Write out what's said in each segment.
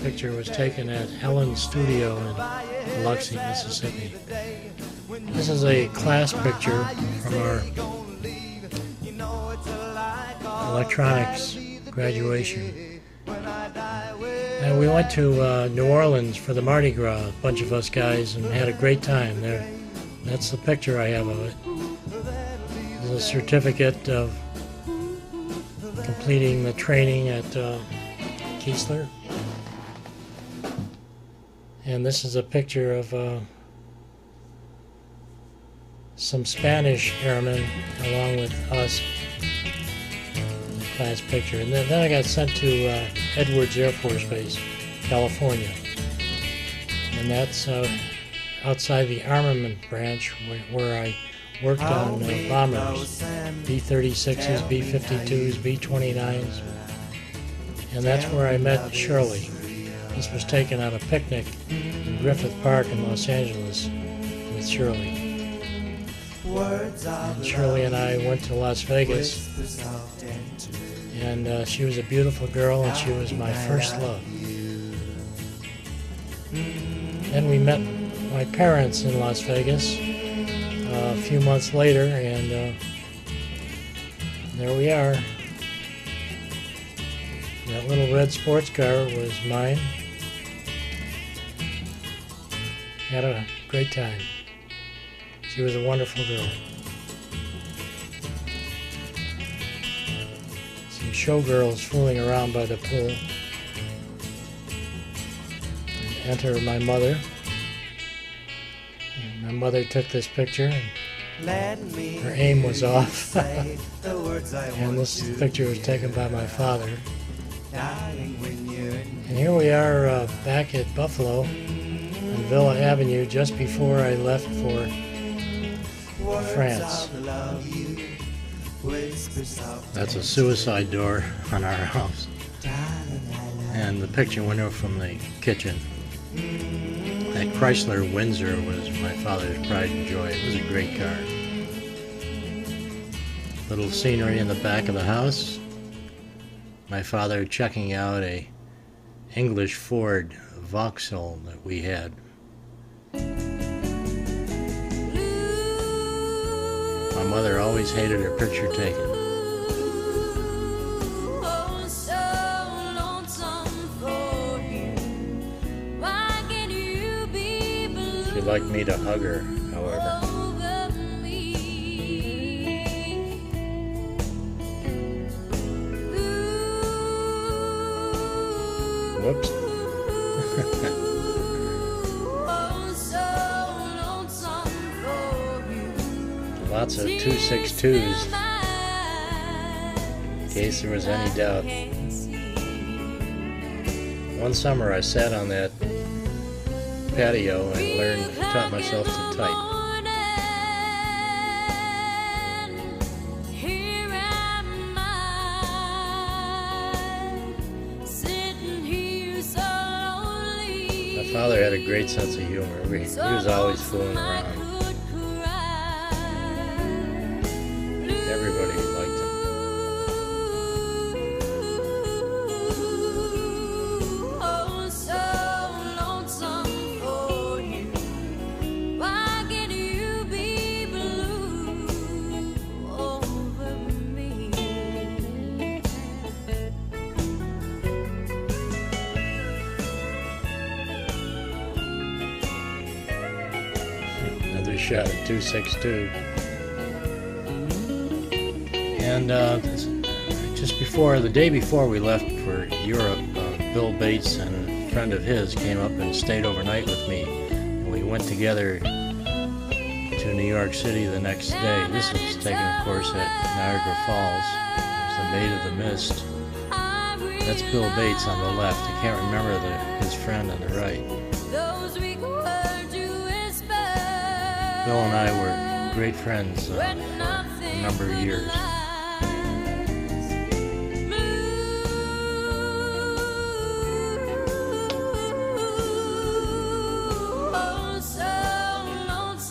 picture was taken at Helen's Studio in Biloxi, Mississippi. This is a class picture from our electronics graduation. And we went to New Orleans for the Mardi Gras, a bunch of us guys, and had a great time there. That's the picture I have of it. It's a certificate of completing the training at Keesler. And this is a picture of some Spanish airmen along with us. Class picture. And then I got sent to Edwards Air Force Base, California. And that's outside the armament branch where I worked on bombers, B-36s, B-52s, B-29s. And that's where I met Shirley. This was taken on a picnic in Griffith Park in Los Angeles with Shirley. And Shirley and I went to Las Vegas, and she was a beautiful girl, and she was my first love. Then we met my parents in Las Vegas a few months later, and there we are. That little red sports car was mine. Had a great time. She was a wonderful girl. Some showgirls fooling around by the pool. And enter my mother. And my mother took this picture, and her aim was off. And this picture was taken by my father. And here we are back at Buffalo on Villa Avenue just before I left for France. That's a suicide door on our house. And the picture window from the kitchen. That Chrysler Windsor was my father's pride and joy. It was a great car. Little scenery in the back of the house. My father checking out a English Ford Vauxhall that we had. My mother always hated her picture taken. She'd like me to hug her, however. Whoops. Lots of 262s, in case there was any doubt. One summer I sat on that patio and taught myself to type. My father had a great sense of humor. He was always fooling around. Everybody liked him. Another shot at 262. And just before, the day before we left for Europe, Bill Bates and a friend of his came up and stayed overnight with me. And we went together to New York City the next day. This was taken, of course, at Niagara Falls. It was the Maid of the Mist. That's Bill Bates on the left. I can't remember his friend on the right. Bill and I were great friends for a number of years.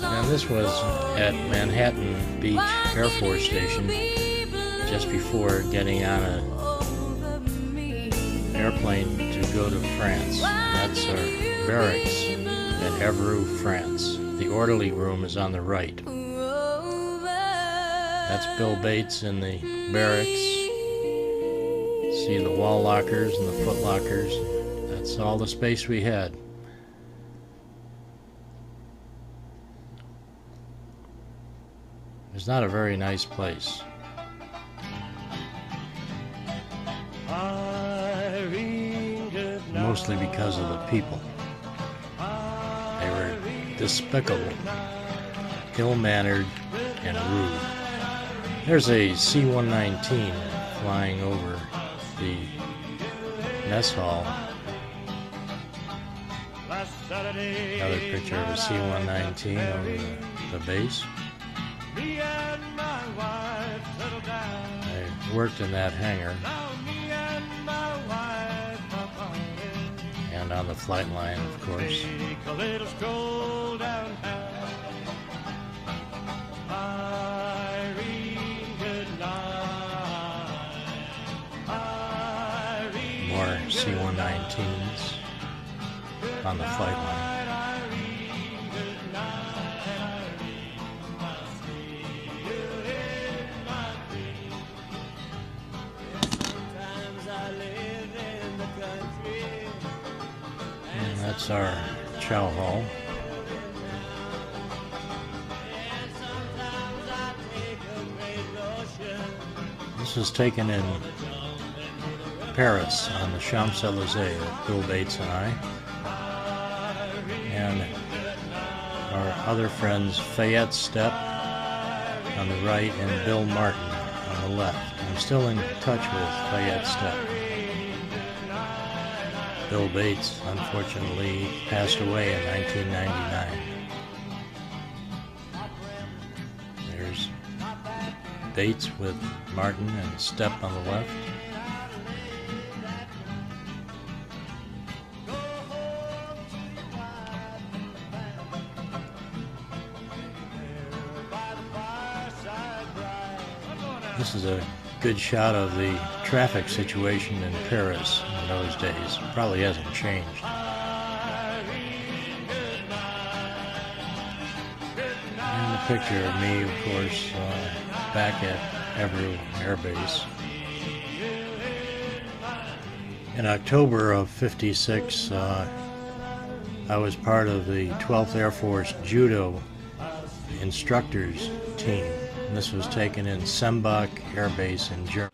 And this was at Manhattan Beach Air Force Station just before getting on an airplane to go to France. That's our barracks at Evreux, France. The orderly room is on the right. That's Bill Bates in the barracks. See the wall lockers and the foot lockers. That's all the space we had. It's not a very nice place. Mostly because of the people. They were despicable, ill-mannered, and rude. There's a C-119 flying over the mess hall. Another picture of a C-119 over the base. I worked in that hangar and on the flight line, of course. More C-119s on the flight line. And that's our chow hall. This was taken in Paris on the Champs-Élysées with Bill Bates and I. And our other friends, Fayette Stepp on the right and Bill Martin on the left. I'm still in touch with Fayette Stepp. Bill Bates, unfortunately, passed away in 1999. There's Bates with Martin and Stepp on the left. This is a good shot of the traffic situation in Paris in those days. It probably hasn't changed. And a picture of me, of course, back at Evreux Air Base. In October of '56, I was part of the 12th Air Force Judo instructors team. And this was taken in Sembach Air Base in Germany.